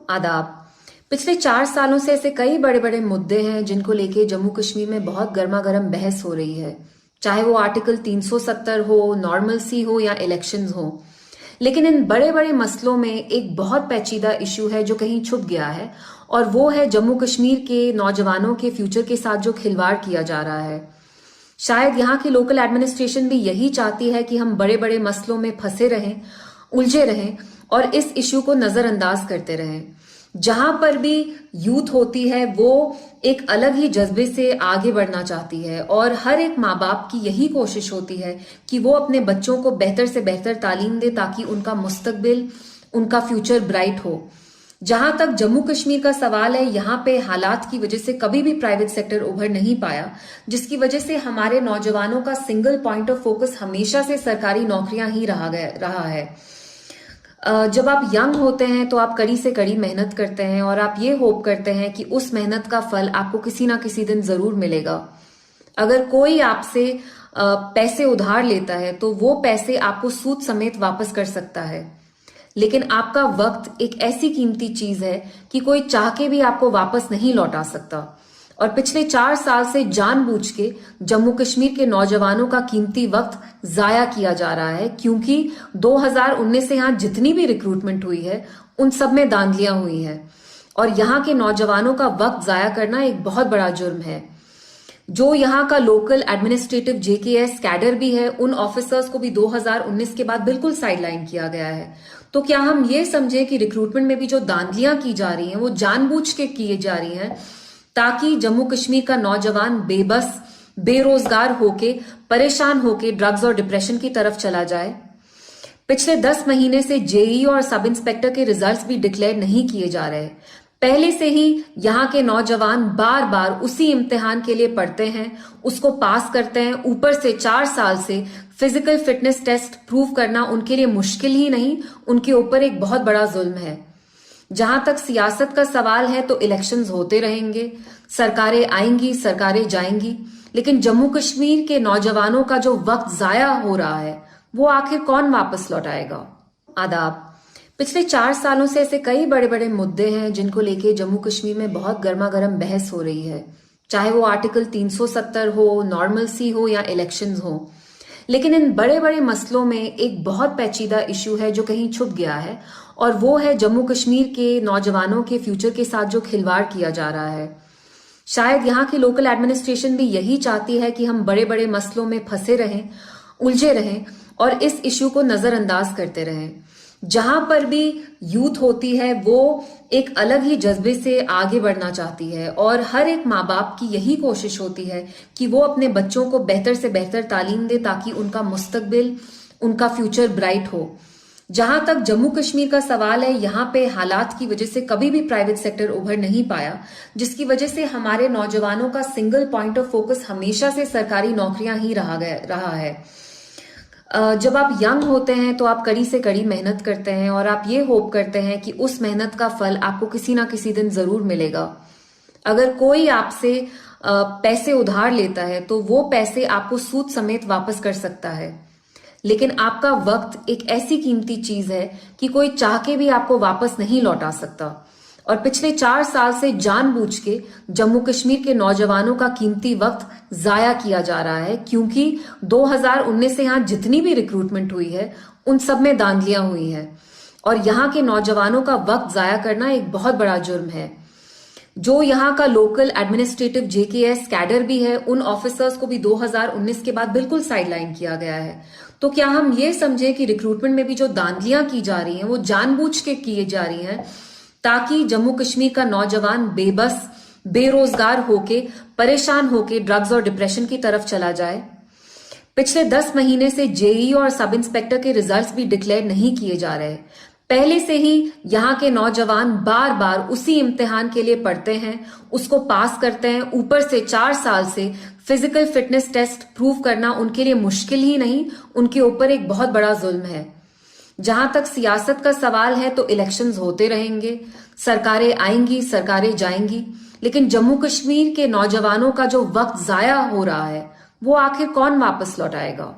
आदाब। पिछले 4 सालों से ऐसे कई बड़े बड़े मुद्दे हैं जिनको लेके जम्मू कश्मीर में बहुत गर्मा गर्म बहस हो रही है। चाहे वो आर्टिकल 370 हो, नॉर्मलसी हो या इलेक्शंस हो। लेकिन इन बड़े बड़े मसलों में एक बहुत पेचीदा इशू है जो कहीं छुप गया है, और वो है जम्मू कश्मीर के नौजवानों के फ्यूचर के साथ जो खिलवाड़ किया जा रहा है। शायद यहाँ की लोकल एडमिनिस्ट्रेशन भी यही चाहती है कि हम बड़े बड़े मसलों में फंसे रहें, उलझे रहें और इस इश्यू को नजरअंदाज करते रहें। जहां पर भी यूथ होती है वो एक अलग ही जज्बे से आगे बढ़ना चाहती है, और हर एक माँ बाप की यही कोशिश होती है कि वो अपने बच्चों को बेहतर से बेहतर तालीम दे ताकि उनका मुस्तकबिल, उनका फ्यूचर ब्राइट हो। जहां तक जम्मू कश्मीर का सवाल है, यहाँ पे हालात की वजह से कभी भी प्राइवेट सेक्टर उभर नहीं पाया, जिसकी वजह से हमारे नौजवानों का सिंगल पॉइंट ऑफ फोकस हमेशा से सरकारी नौकरियां ही रहा है। जब आप यंग होते हैं तो आप कड़ी से कड़ी मेहनत करते हैं और आप ये होप करते हैं कि उस मेहनत का फल आपको किसी ना किसी दिन जरूर मिलेगा। अगर कोई आपसे पैसे उधार लेता है तो वो पैसे आपको सूद समेत वापस कर सकता है, लेकिन आपका वक्त एक ऐसी कीमती चीज है कि कोई चाह के भी आपको वापस नहीं लौटा सकता। और पिछले 4 साल से जानबूझ के जम्मू कश्मीर के नौजवानों का कीमती वक्त जाया किया जा रहा है, क्योंकि 2019 से यहाँ जितनी भी रिक्रूटमेंट हुई है उन सब में धांधलियां हुई हैं, और यहाँ के नौजवानों का वक्त जाया करना एक बहुत बड़ा जुर्म है। जो यहाँ का लोकल एडमिनिस्ट्रेटिव जेकेएस कैडर भी है, उन ऑफिसर्स को भी 2019 के बाद बिल्कुल साइडलाइन किया गया है। तो क्या हम ये समझे कि रिक्रूटमेंट में भी जो धांधलियां की जा रही हैं वो जानबूझ के किए जा रही हैं ताकि जम्मू कश्मीर का नौजवान बेबस, बेरोजगार होके, परेशान होके ड्रग्स और डिप्रेशन की तरफ चला जाए। पिछले 10 महीने से जेई और सब इंस्पेक्टर के रिजल्ट्स भी डिक्लेयर नहीं किए जा रहे। पहले से ही यहाँ के नौजवान बार बार उसी इम्तिहान के लिए पढ़ते हैं, उसको पास करते हैं। ऊपर से 4 साल से फिजिकल फिटनेस टेस्ट प्रूव करना उनके लिए मुश्किल ही नहीं, उनके ऊपर एक बहुत बड़ा जुल्म है। जहां तक सियासत का सवाल है तो इलेक्शंस होते रहेंगे, सरकारें आएंगी, सरकारें जाएंगी, लेकिन जम्मू कश्मीर के नौजवानों का जो वक्त जाया हो रहा है वो आखिर कौन वापस लौटाएगा। आदाब। पिछले 4 सालों से ऐसे कई बड़े बड़े मुद्दे हैं जिनको लेके जम्मू कश्मीर में बहुत गर्मा गर्म बहस हो रही है। चाहे वो आर्टिकल 370 हो, नॉर्मलसी हो या इलेक्शंस हो। लेकिन इन बड़े बड़े मसलों में एक बहुत पेचीदा इशू है जो कहीं छुप गया है, और वो है जम्मू कश्मीर के नौजवानों के फ्यूचर के साथ जो खिलवाड़ किया जा रहा है। शायद यहाँ की लोकल एडमिनिस्ट्रेशन भी यही चाहती है कि हम बड़े बड़े मसलों में फंसे रहें, उलझे रहें और इस इश्यू को नजरअंदाज करते रहें। जहां पर भी यूथ होती है वो एक अलग ही जज्बे से आगे बढ़ना चाहती है, और हर एक माँ बाप की यही कोशिश होती है कि वो अपने बच्चों को बेहतर से बेहतर तालीम दे ताकि उनका मुस्तकबिल, उनका फ्यूचर ब्राइट हो। जहां तक जम्मू कश्मीर का सवाल है, यहाँ पे हालात की वजह से कभी भी प्राइवेट सेक्टर उभर नहीं पाया, जिसकी वजह से हमारे नौजवानों का सिंगल पॉइंट ऑफ फोकस हमेशा से सरकारी नौकरियां ही रहा है। जब आप यंग होते हैं तो आप कड़ी से कड़ी मेहनत करते हैं और आप ये होप करते हैं कि उस मेहनत का फल आपको किसी ना किसी दिन जरूर मिलेगा। अगर कोई आपसे पैसे उधार लेता है तो वो पैसे आपको सूद समेत वापस कर सकता है, लेकिन आपका वक्त एक ऐसी कीमती चीज है कि कोई चाह के भी आपको वापस नहीं लौटा सकता। और पिछले 4 साल से जानबूझ के जम्मू कश्मीर के नौजवानों का कीमती वक्त जाया किया जा रहा है, क्योंकि 2019 से यहाँ जितनी भी रिक्रूटमेंट हुई है उन सब में धांधलियां हुई हैं, और यहाँ के नौजवानों का वक्त जाया करना एक बहुत बड़ा जुर्म है। जो यहाँ का लोकल एडमिनिस्ट्रेटिव जेकेएस कैडर भी है, उन ऑफिसर्स को भी 2019 के बाद बिल्कुल साइडलाइन किया गया है। तो क्या हम ये समझे कि रिक्रूटमेंट में भी जो धांधलियां की जा रही हैं वो जानबूझ के किए जा रही हैं ताकि जम्मू कश्मीर का नौजवान बेबस, बेरोजगार होके, परेशान होके ड्रग्स और डिप्रेशन की तरफ चला जाए। पिछले 10 महीने से जेई और सब इंस्पेक्टर के रिजल्ट्स भी डिक्लेयर नहीं किए जा रहे। पहले से ही यहाँ के नौजवान बार बार उसी इम्तिहान के लिए पढ़ते हैं, उसको पास करते हैं। ऊपर से 4 साल से फिजिकल फिटनेस टेस्ट प्रूव करना उनके लिए मुश्किल ही नहीं, उनके ऊपर एक बहुत बड़ा जुल्म है। जहां तक सियासत का सवाल है तो इलेक्शंस होते रहेंगे, सरकारें आएंगी, सरकारें जाएंगी, लेकिन जम्मू कश्मीर के नौजवानों का जो वक्त जाया हो रहा है वो आखिर कौन वापस लौटाएगा।